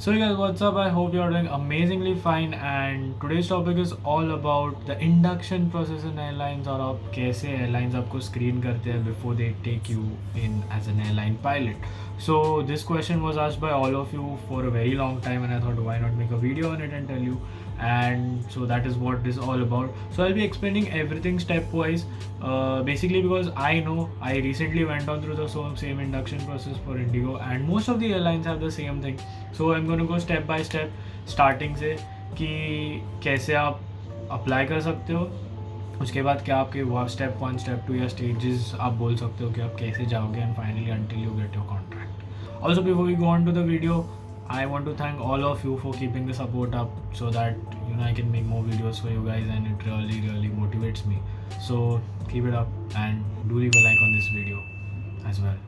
So hey guys, what's up? I hope you're doing amazingly fine, and today's topic is all about the induction process in airlines और आप कैसे airlines आपको screen करते हैं before they take you in as an airline pilot. So this question was asked by all of you for a very long time, and I thought why not make a video on it and tell you. And so that is what this is all about. So I'll be explaining everything stepwise, basically because I know I recently went on through the same induction process for Indigo, and most of the airlines have the same thing. So I'm going to go step by step, starting से कि कैसे आप apply कर सकते हो, उसके बाद क्या आपके स्टेप 1 स्टेप 2 या स्टेजेस आप बोल सकते हो कि आप कैसे जाओगे, and finally until you get your contract. Also before we go on to the video, I want to thank all of you for keeping the support up so that I can make more videos for you guys, and it really motivates me. So keep it up and do leave a like on this video as well.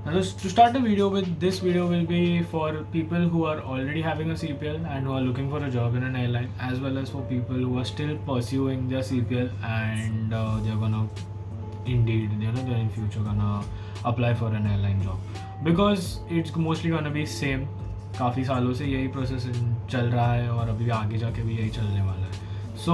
Now to start the video with, this video will be for people who are already having a CPL and who are looking for a job in an airline, as well as for people who are still pursuing their CPL and they're gonna they're in future gonna apply for an airline job, because it's mostly gonna be same. काफ़ी सालों से यही process चल रहा है और अभी आगे जाके भी यही चलने वाला है. So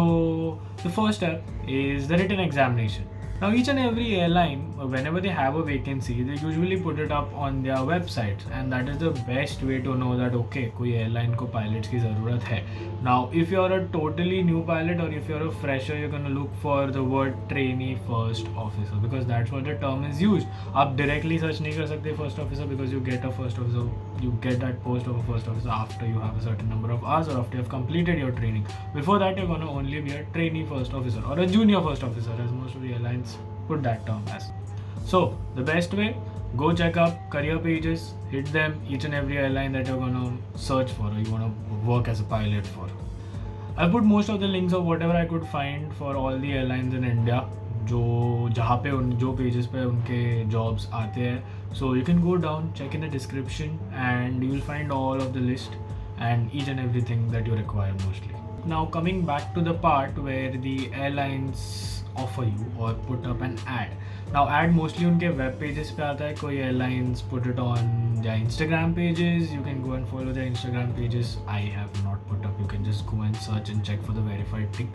the first step is the written examination. Now each and every airline, whenever they have a vacancy, they usually put it up on their websites, and that is the best way to know that okay, कोई airline को pilots की ज़रूरत है. Now if you are a totally new pilot or if you are a fresher, you're gonna look for the word trainee first officer, because that's what the term is used. आप directly search नहीं कर सकते first officer, because you get a first officer, you get that post of a first officer after you have a certain number of hours or after you have completed your training. Before that, you're gonna only be a trainee first officer or a junior first officer, as most of the airlines put that term as. So the best way, go check up career pages, hit them, each and every airline that you're gonna search for or you wanna work as a pilot for. I put most of the links of whatever I could find for all the airlines in India, जहाँ पे जो pages पे उनके jobs आते हैं. So you can go down, check in the description, and you will find all of the list and each and everything that you require mostly. Now coming back to the part where the airlines offer you or put up an ad. Now ad mostly उनके web pages पे आता है. कोई airlines put it on their Instagram pages. You can go and follow their Instagram pages. I have not put up. You can just go and search and check for the verified tick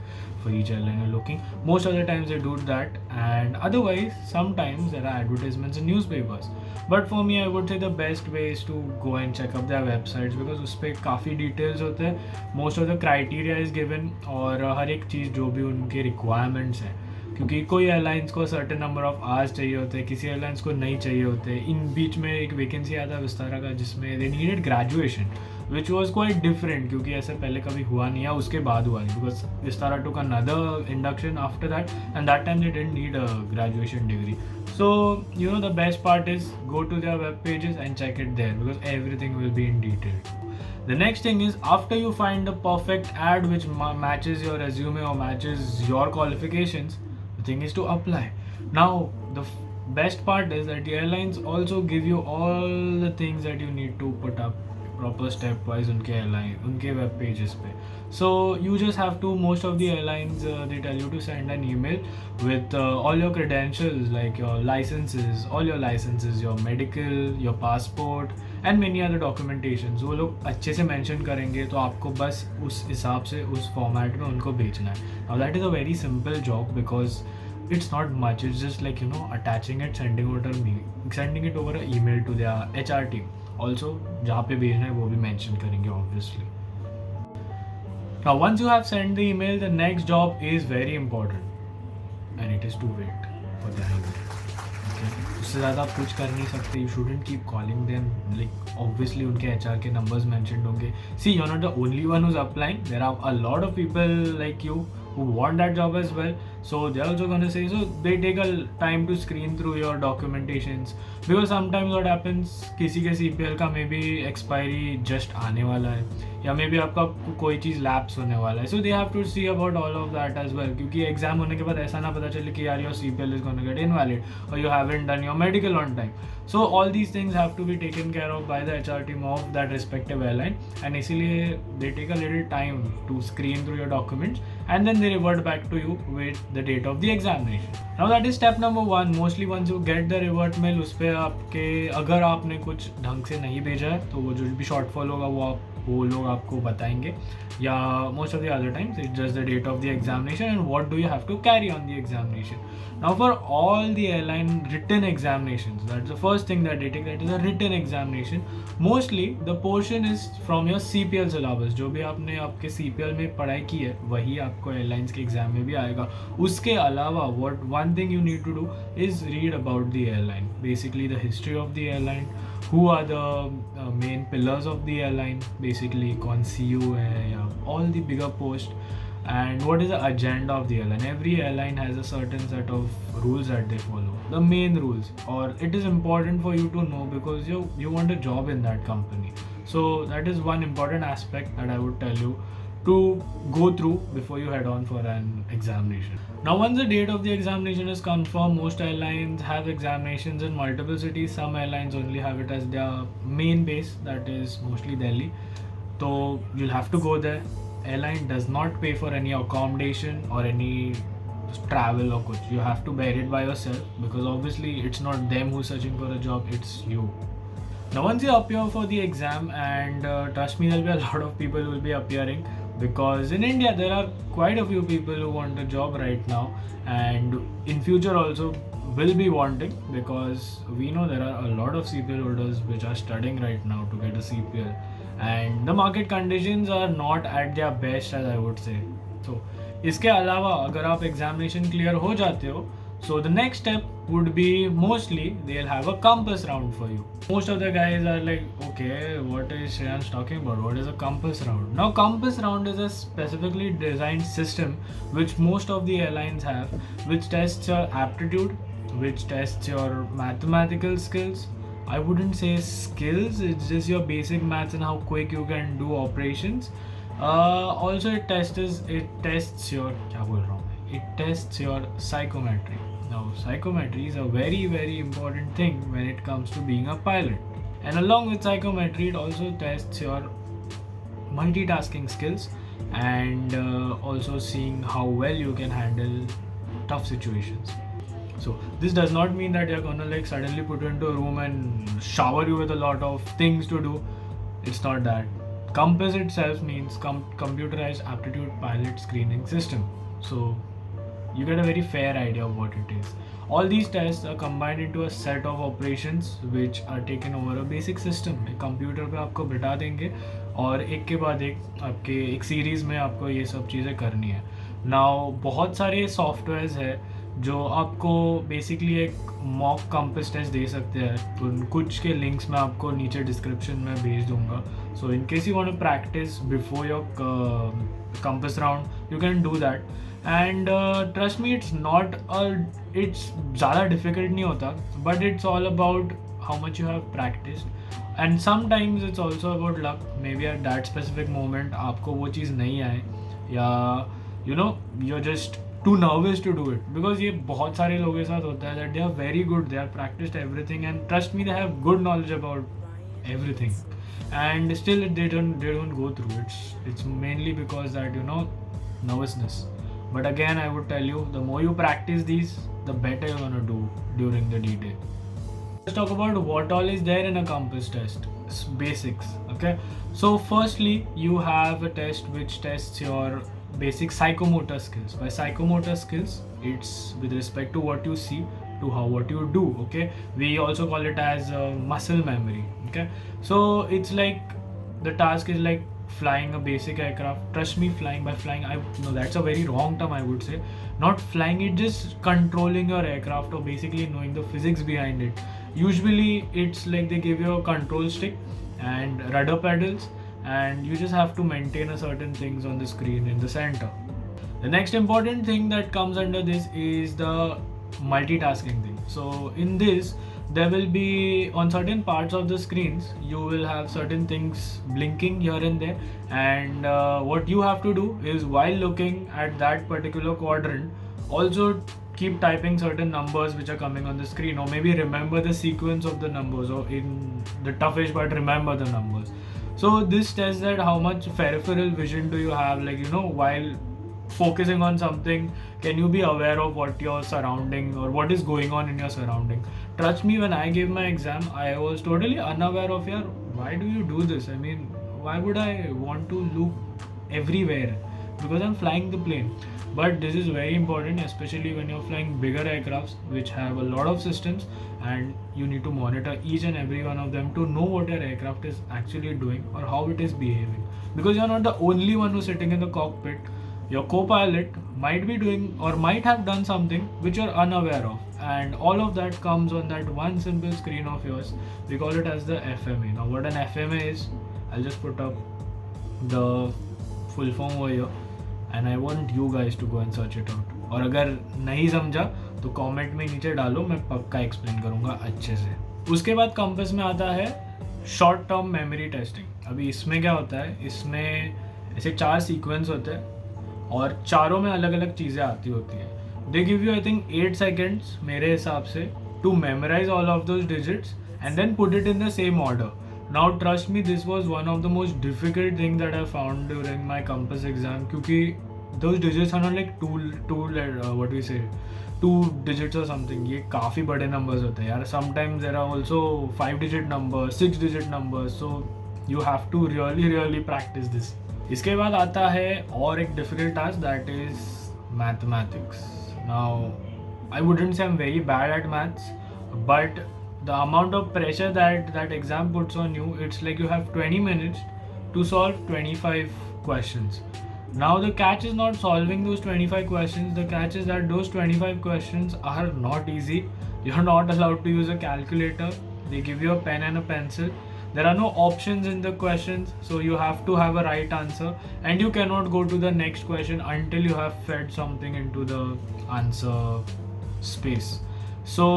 for each airline you're looking. Most of the times they do that, and otherwise sometimes there are advertisements in newspapers. But for me, I would say the best way is to go and check up their websites, because उस पर काफ़ी details होते हैं. Most of the criteria is given, और हर एक चीज़ जो भी उनके requirements हैं, क्योंकि कोई एयरलाइंस को सर्टेन नंबर ऑफ आवर्स चाहिए होते हैं, किसी एयरलाइंस को नहीं चाहिए होते. इन बीच में एक वैकेंसी आया था विस्तारा का, जिसमें they needed graduation, which was quite different, क्योंकि ऐसे पहले कभी हुआ नहीं है, उसके बाद हुआ नहीं, because Vistara took another induction after that, and that time they didn't need a graduation degree. So the best part is go to their web pages and check it there, because everything will be in detail. The next thing is, after you find the perfect ad which matches your resume or matches your qualifications, the thing is to apply. Now the best part is that the airlines also give you all the things that you need to put up proper step wise उनके web pages पे. So you just have to, most of the airlines they tell you to send an email with all your credentials, like your licenses, your medical, your passport and many other documentations. वो लोग अच्छे से mention करेंगे, तो आपको बस उस हिसाब से उस format में उनको भेजना है. Now that is a very simple job, because it's not much. It's just like attaching it, sending it over an email to their HR team. Also जहाँ पे भेजना है वो भी mention करेंगे obviously. Now once you have sent the email, the next job is very important, and it is to wait for the email. Okay? उससे ज़्यादा आप कुछ कर नहीं सकते. You shouldn't keep calling them. Like obviously उनके HR के numbers mentioned होंगे. See, you're not the only one who's applying. There are a lot of people like you who want that job as well. So they're also going to say, so they take a time to screen through your documentations, because sometimes what happens, किसी के CPL का maybe expiry just आने वाला है, या maybe आपका कोई चीज़ lapse होने वाला है. So they have to see about all of that as well, क्योंकि exam होने के बाद ऐसा ना पता चले कि यार your CPL is going to get invalid or you haven't done your medical on time. So all these things have to be taken care of by the HR team of that respective airline, and इसीलिए they take a little time to screen through your documents, and then they revert back to you with the date of the examination. Now that is step number 1. Mostly once you get the revert mail, उस पे आपके अगर आपने कुछ ढंग से नहीं भेजा है तो वो जो भी शॉर्टफॉल होगा वो लोग आपको बताएंगे, या most of the other times it's just the date of the examination and what do you have to carry on the examination. Now for all the airline written examinations, that's the first thing that they take, that is a written examination. Mostly the portion is from your CPL syllabus. जो भी आपने आपके CPL में पढ़ाई की है वही आपको एयरलाइंस के एग्जाम में भी आएगा. उसके अलावा what one thing you need to do is read about the airline, basically the history of the airline, who are the main pillars of the airline, basically कौन CEO है या all the bigger post, and what is the agenda of the airline. Every airline has a certain set of rules that they follow, the main rules, or it is important for you to know because you want a job in that company. So that is one important aspect that I would tell you to go through before you head on for an examination. Now once the date of the examination is confirmed, most airlines have examinations in multiple cities. Some airlines only have it as their main base, that is mostly Delhi. So you'll have to go there. Airline does not pay for any accommodation or any travel or kuch. You have to bear it by yourself because obviously it's not them who's searching for a job, it's you. Now once you appear for the exam, and trust me, there'll be a lot of people who will be appearing, because in India there are quite a few people who want a job right now and in future also will be wanting, because we know there are a lot of CPL holders which are studying right now to get a CPL, and the market conditions are not at their best, as I would say. So इसके अलावा अगर आप examination clear हो जाते हो, so the next step would be mostly they'll have a compass round for you. Most of the guys are like, okay, what is Shreyansh talking about? What is a compass round? Now compass round is a specifically designed system which most of the airlines have, which tests your aptitude, which tests your mathematical skills. I wouldn't say skills, it's just your basic maths and how quick you can do operations. Also it tests your psychometry. Now psychometry is a very very important thing when it comes to being a pilot, and along with psychometry it also tests your multitasking skills and also seeing how well you can handle tough situations. So this does not mean that you're gonna like suddenly put you into a room and shower you with a lot of things to do. It's not that. Compass itself means computerized aptitude pilot screening system. So you get a very fair idea of what it is. All these tests are combined into a set of operations which are taken over a basic system. एक computer पे आपको बिठा देंगे और एक के बाद एक आपके एक सीरीज़ में आपको ये सब चीज़ें करनी है. Now बहुत सारे सॉफ्टवेयर्स है जो आपको बेसिकली एक मॉक कंपस टेस्ट दे सकते हैं. तो कुछ के लिंक्स मैं आपको नीचे डिस्क्रिप्शन में भेज दूंगा. So in case you want to practice before your campus round, you can do that. And trust me, it's ज़्यादा डिफिकल्ट नहीं होता, but it's all about how much you have practised, and sometimes it's also about luck. Maybe at that specific moment आपको वो चीज़ नहीं आए, या you know you are just too nervous to do it, because ये बहुत सारे लोगों के साथ होता है that they are very good, they have practiced everything, and trust me, they have good knowledge about everything, and still they don't go through. It's mainly because that, you know, nervousness. But again, I would tell you, the more you practice these, the better you're gonna do during the D-Day. Let's talk about what all is there in a compass test. It's basics. Okay, so firstly you have a test which tests your basic psychomotor skills. By psychomotor skills, it's with respect to what you see to what you do. Okay, we also call it as muscle memory. Okay, so it's like the task is like flying a basic aircraft. Trust me, by flying, no, that's a very wrong term, I would say. Not flying it, just controlling your aircraft, or basically knowing the physics behind it. Usually it's like they give you a control stick and rudder pedals, and you just have to maintain a certain things on the screen in the center. The next important thing that comes under this is the multitasking thing. So in this, there will be, on certain parts of the screens, you will have certain things blinking here and there, and what you have to do is, while looking at that particular quadrant, also keep typing certain numbers which are coming on the screen, or maybe remember the sequence of the numbers, or in the toughest part, remember the numbers. So this tests that how much peripheral vision do you have, like, you know, while focusing on something, Can you be aware of what your surrounding or what is going on in your surrounding? Trust me, when I gave my exam, I was totally unaware of, yeah, why do you do this? I mean, why would I want to look everywhere? Because I'm flying the plane. But this is very important, especially when you're flying bigger aircrafts which have a lot of systems, and you need to monitor each and every one of them to know what your aircraft is actually doing or how it is behaving. Because you're not the only one who's sitting in the cockpit. Your co-pilot might be doing or might have done something which you're unaware of, and all of that comes on that one simple screen of yours. We call it as the FMA. Now what an FMA is, I'll just put up the full form over here, and I want you guys to go and search it out. और अगर नहीं समझा तो comment में नीचे डालो, मैं पक्का एक्सप्लेन करूँगा अच्छे से. उसके बाद कंपास में आता है शॉर्ट टर्म मेमोरी टेस्टिंग. अभी इसमें क्या होता है, इसमें ऐसे 4 सीक्वेंस होते हैं और चारों में अलग अलग चीज़ें आती होती है. They give you I think 8 seconds मेरे हिसाब से to memorise all of those digits and then put it in the same order. Now trust me, this was one of the most difficult things that I found during my COMPass exam, क्योंकि those digits are not like two digits or something. ये काफ़ी बड़े numbers होते हैं यार. Sometimes there are also 5-digit numbers, 6-digit numbers, so you have to really practice this. इसके बाद आता है और एक difficult task, that is mathematics. Now I wouldn't say I'm very bad at maths, but the amount of pressure that exam puts on you, it's like you have 20 minutes to solve 25 questions. Now the catch is not solving those 25 questions. The catch is that those 25 questions are not easy. You're not allowed to use a calculator. They give you a pen and a pencil. There are no options in the questions, so you have to have a right answer, and you cannot go to the next question until you have fed something into the answer space. So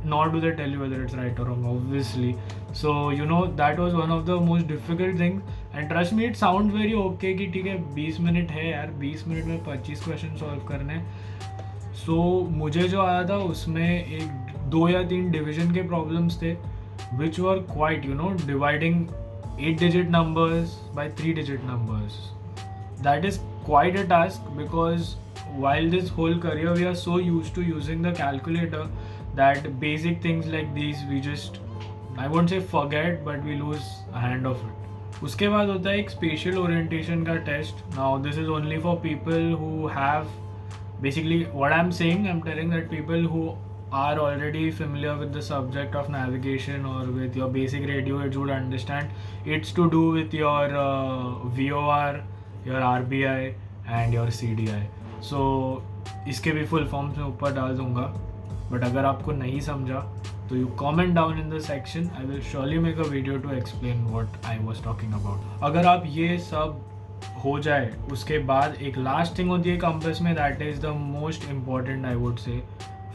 nor do they tell you whether it's right or wrong, obviously. So you know, that was one of the most difficult things, and trust me, it sounds very okay कि ठीक है 20 minute है यार, 20 minute में 25 question solve करने. सो मुझे जो आया था उसमें एक 2 या 3 डिवीजन के प्रॉब्लम्स थे which were quite, you know, dividing 8-digit numbers by 3-digit numbers. That is quite a task, because while this whole career we are so used to using the calculator that basic things like these we just, I won't say forget, but we lose a hand of it. उसके बाद होता है एक spatial orientation का test. Now this is only for people who have, basically what I'm saying, I'm telling that people who are already familiar with the subject of navigation or with your basic radioids would understand. It's to do with your VOR, your RBI and your CDI. So इसके भी full forms में ऊपर डाल दूँगा, but अगर आपको नहीं समझा तो you comment down in the section. I will surely make a video to explain what I was talking about. अगर आप ये सब हो जाए उसके बाद एक लास्ट थिंग होती है कंपास में, that is the most important I would say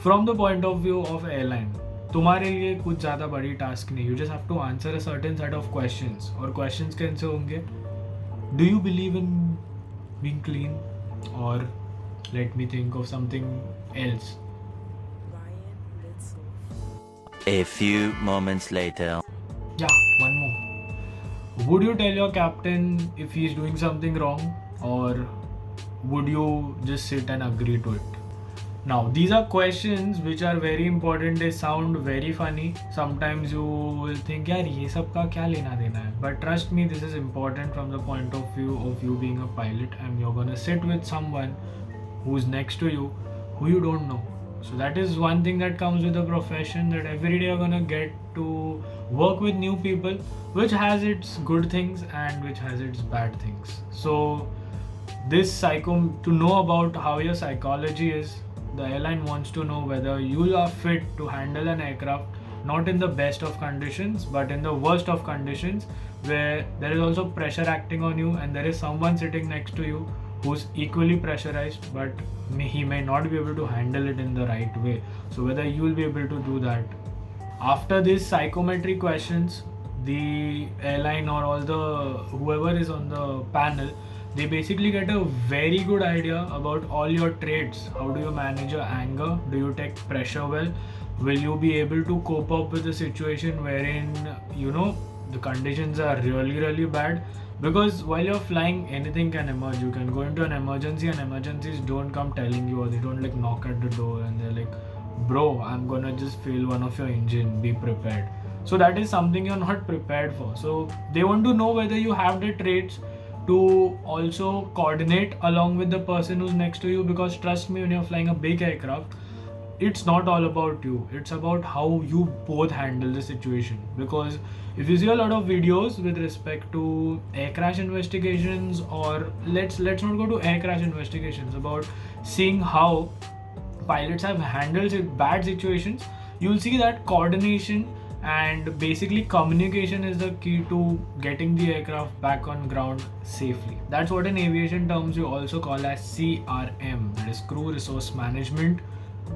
from the point of view of airline. तुम्हारे लिए कुछ ज़्यादा बड़ी टास्क नहीं, you just have to answer a certain set of questions. और questions कैसे होंगे? Do you believe in being clean? Or let me think of something else. A few moments later. Yeah, one more. Would you tell your captain if he's doing something wrong, or would you just sit and agree to it? Now, these are questions which are very important. They sound very funny. Sometimes you will think, यार ये सब का क्या लेना देना है? But trust me, this is important from the point of view of you being a pilot, and you're gonna sit with someone who's next to you who you don't know. So that is one thing that comes with the profession, that every day you're gonna get to work with new people, which has its good things and which has its bad things. So this to know about how your psychology is, the airline wants to know whether you are fit to handle an aircraft, not in the best of conditions, but in the worst of conditions, where there is also pressure acting on you and there is someone sitting next to you who's equally pressurized, but he may not be able to handle it in the right way. So whether you will be able to do that. After these psychometric questions, the airline or all the whoever is on the panel, they basically get a very good idea about all your traits. How do you manage your anger? Do you take pressure well? Will you be able to cope up with a situation wherein, you know, the conditions are really bad, because while you're flying, anything can emerge. You can go into an emergency, and emergencies don't come telling you, or they don't like knock at the door and they're like, bro, I'm gonna just fail one of your engine, be prepared. So that is something you're not prepared for. So they want to know whether you have the traits to also coordinate along with the person who's next to you, because trust me, when you're flying a big aircraft, it's not all about you, it's about how you both handle the situation. Because if you see a lot of videos with respect to air crash investigations, or let's not go to air crash investigations, about seeing how pilots have handled bad situations, you'll see that coordination and basically communication is the key to getting the aircraft back on ground safely. That's what in aviation terms you also call as CRM, that is crew resource management.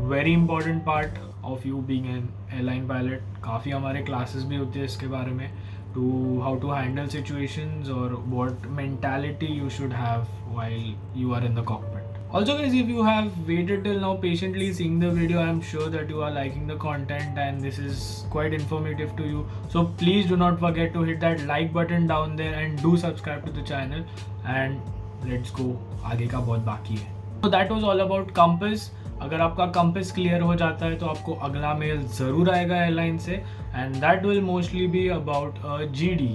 Very important part of you being an airline pilot. काफ़ी हमारे classes भी होते हैं इसके बारे में, to how to handle situations or what mentality you should have while you are in the cockpit. Also guys, if you have waited till now patiently seeing the video, I am sure that you are liking the content and this is quite informative to you. So please do not forget to hit that like button down there and do subscribe to the channel, and let's go, आगे का बहुत बाकी है. So that was all about compass. अगर आपका compass clear हो जाता है तो आपको अगला मेल ज़रूर आएगा एयरलाइन से, and that will mostly be about GD.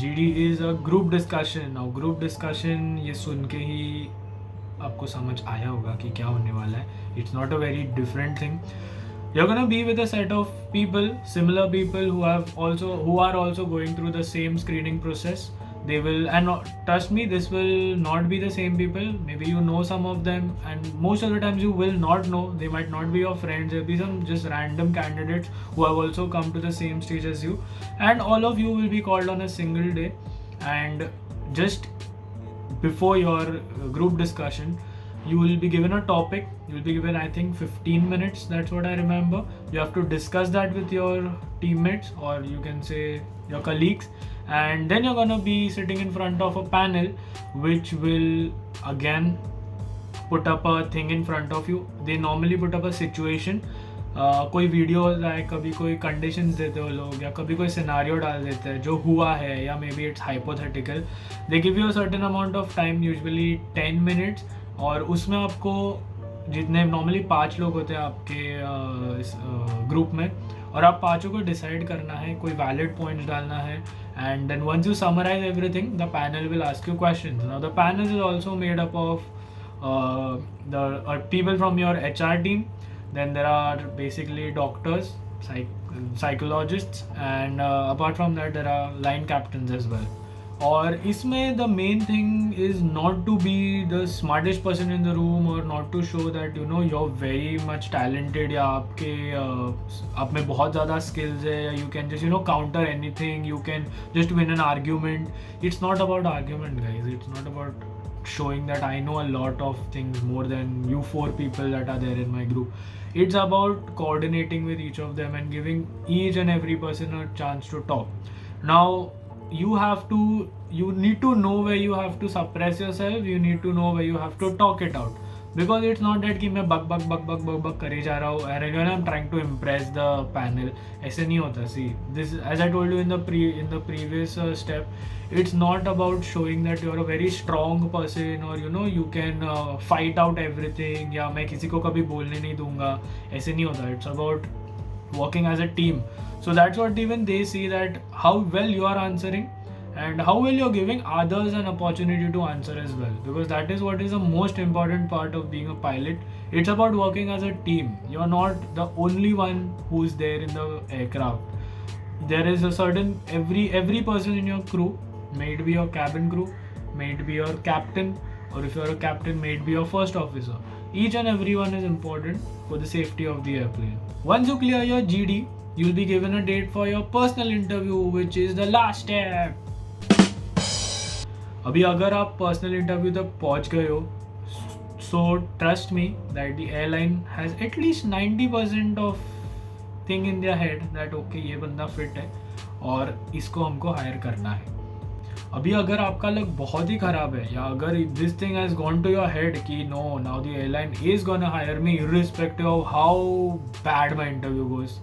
GD is a group discussion. और ग्रुप डिस्कशन ये सुन के ही आपको समझ आया होगा कि क्या होने वाला है. It's not a very different thing. You're gonna be with a set of people, similar people who are also going through the same screening process. They will, and trust me, this will not be the same people. Maybe you know some of them, and most of the times you will not know. They might not be your friends. There'll be some just random candidates who have also come to the same stage as you, and all of you will be called on a single day. And just before your group discussion, you will be given a topic. You'll be given, I think, 15 minutes. That's what I remember. You have to discuss that with your teammates, or you can say your colleagues. And then you're gonna be sitting in front of a panel which will again put up a thing in front of you. They normally put up a situation. कोई video होता है, कभी कोई conditions देते हो लोग, या कभी कोई सिनारियो डाल देते हैं जो हुआ है, या may be it's hypothetical. They give you a certain amount of time, usually 10 minutes, और उसमें आपको जितने नॉर्मली 5 लोग होते हैं आपके ग्रुप में, और आप पाँचों को डिसाइड करना है, कोई वैलिड पॉइंट्स डालना है. And then once you summarize everything, the panel will ask you questions. Now the panel is also made up of the people from your HR team. Then there are basically doctors, psychologists, and apart from that there are line captains as well. और इसमें the main thing is not to be the smartest person in the room, or not to show that you know you're very much talented, या आपके आप में बहुत ज़्यादा skills है, या you can just you know counter anything, you can just win an argument. It's not about argument guys, it's not about showing that I know a lot of things more than you 4 people that are there in my group. It's about coordinating with each of them and giving each and every person a chance to talk. Now you need to know where you have to suppress yourself, you need to know where you have to talk it out, because it's not that कि मैं बक करे जा रहा हूँ and I'm trying to impress the panel. ऐसे नहीं होता. See, this, as I told you in the previous step, it's not about showing that you're a very strong person, or you know you can fight out everything, या मैं किसी को कभी बोलने नहीं दूंगा, ऐसे नहीं होता. It's about working as a team. So that's what even they see, that how well you are answering and how well you're giving others an opportunity to answer as well, because that is what is the most important part of being a pilot. It's about working as a team. You're not the only one who's there in the aircraft. There is a certain every person in your crew, may it be your cabin crew, may it be your captain, or if you're a captain, may it be your first officer. Each and everyone is important for the safety of the airplane. Once you clear your GD, you'll be given a date for your personal interview, which is the last step. अभी अगर आप personal interview तक पहुंच गए हो, so trust me that the airline has at least 90% of thing in their head that okay ये बंदा fit है और इसको हमको हायर करना है. अभी अगर आपका लक बहुत ही खराब है, या अगर this thing has gone to your head कि no now the airline is gonna hire me irrespective of how bad my interview goes,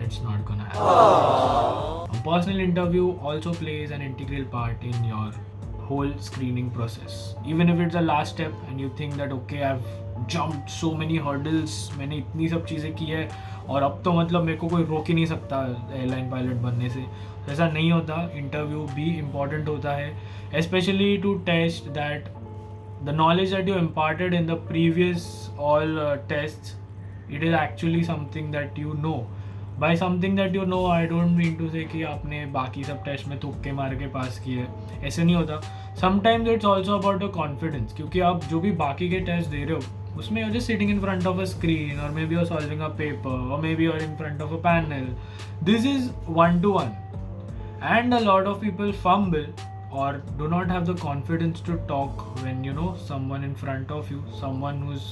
it's not gonna happen. A personal interview also plays an integral part in your whole screening process. Even if it's the last step and you think that okay, I've jumped so many hurdles, मैंने इतनी सब चीज़ें की है और अब तो मतलब मेरे को कोई रोक ही नहीं सकता एयरलाइन पायलट बनने से, ऐसा नहीं होता. इंटरव्यू भी इम्पॉर्टेंट होता है, specially to test that the knowledge that you imparted in the previous all tests, it is actually something that you know. By something that you know, I don't mean to say कि आपने बाकी सब test में तुक्के मार के पास किए, ऐसे नहीं होता. Sometimes it's also about the confidence, क्योंकि आप जो भी बाकी के टेस्ट दे रहे हो उसमें you're just sitting in front of a screen, or maybe you're solving a paper, or maybe you're in front of a panel. This is one-to-one, and a lot of people fumble or do not have the confidence to talk when someone in front of you, someone who's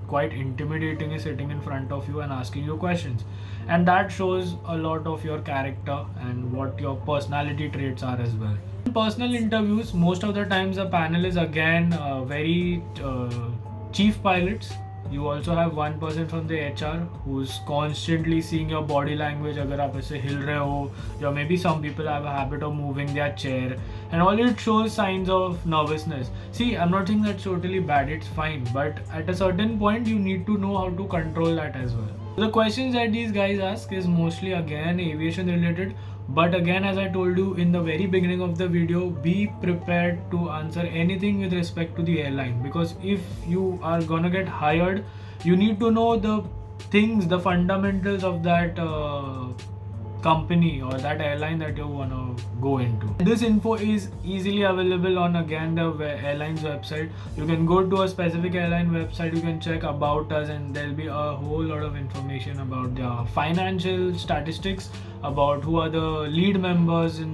quite intimidating is sitting in front of you and asking you questions, and that shows a lot of your character and what your personality traits are as well. In personal interviews, most of the times the panel is again very chief pilots. You also have one person from the HR who's constantly seeing your body language. अगर आप ऐसे हिल रहे हो, or maybe some people have a habit of moving their chair, and all it shows signs of nervousness. See, I'm not saying that's totally bad, it's fine, but at a certain point you need to know how to control that as well. The questions that these guys ask is mostly again aviation related, but again, as I told you in the very beginning of the video, be prepared to answer anything with respect to the airline, because if you are gonna get hired, you need to know the things, the fundamentals of that company or that airline that you wanna go into. This info is easily available on again the airline's website. You can go to a specific airline website, you can check about us, and there'll be a whole lot of information about the financial statistics, about who are the lead members in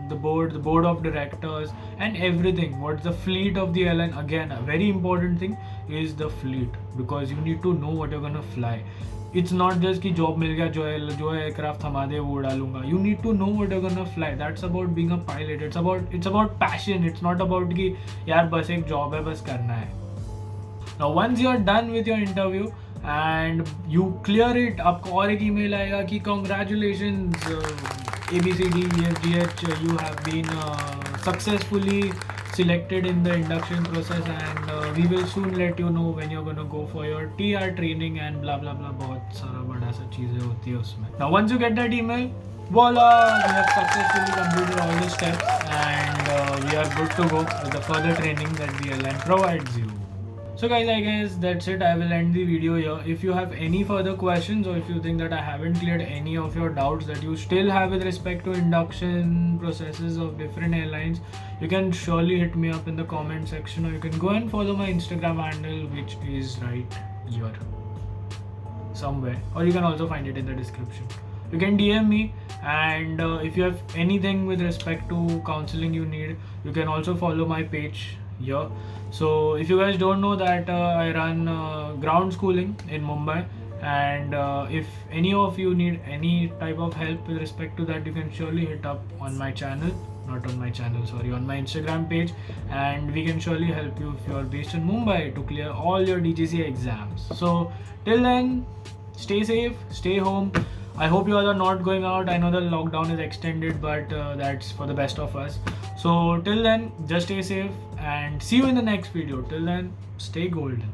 the board of directors, and everything. What's the fleet of the airline? Again, a very important thing is the fleet, because you need to know what you're gonna fly. It's not just कि job मिल गया, जो aircraft थमा दे वो उड़ा. You need to know what you're gonna fly. That's about being a pilot. It's about passion. It's not about कि यार बस एक job है, बस करना है. Now once you're done with your interview and you clear it, आपको और एक email आएगा कि congratulations, ABCDEFGH, you have been successfully selected in the induction process, and we will soon let you know when you're gonna go for your TR training and blah blah blah. बहुत सारा बड़ा सा चीज़ें होती है उसमें. Now once you get that email, voila, we have successfully completed all the steps, and we are good to go with the further training that the airline provides you. So guys, I guess that's it. I will end the video here. If you have any further questions, or if you think that I haven't cleared any of your doubts that you still have with respect to induction processes of different airlines, you can surely hit me up in the comment section, or you can go and follow my Instagram handle, which is right here somewhere, or you can also find it in the description. You can DM me, and if you have anything with respect to counseling you need, you can also follow my page here. So if you guys don't know that I run ground schooling in Mumbai, and if any of you need any type of help with respect to that, you can surely hit up on my channel, not on my channel, sorry, on my Instagram page, and we can surely help you if you are based in Mumbai to clear all your DGCA exams. So till then, stay safe, stay home. I hope you all are not going out. I know the lockdown is extended, but that's for the best of us. So till then, just stay safe and see you in the next video. Till then, stay golden.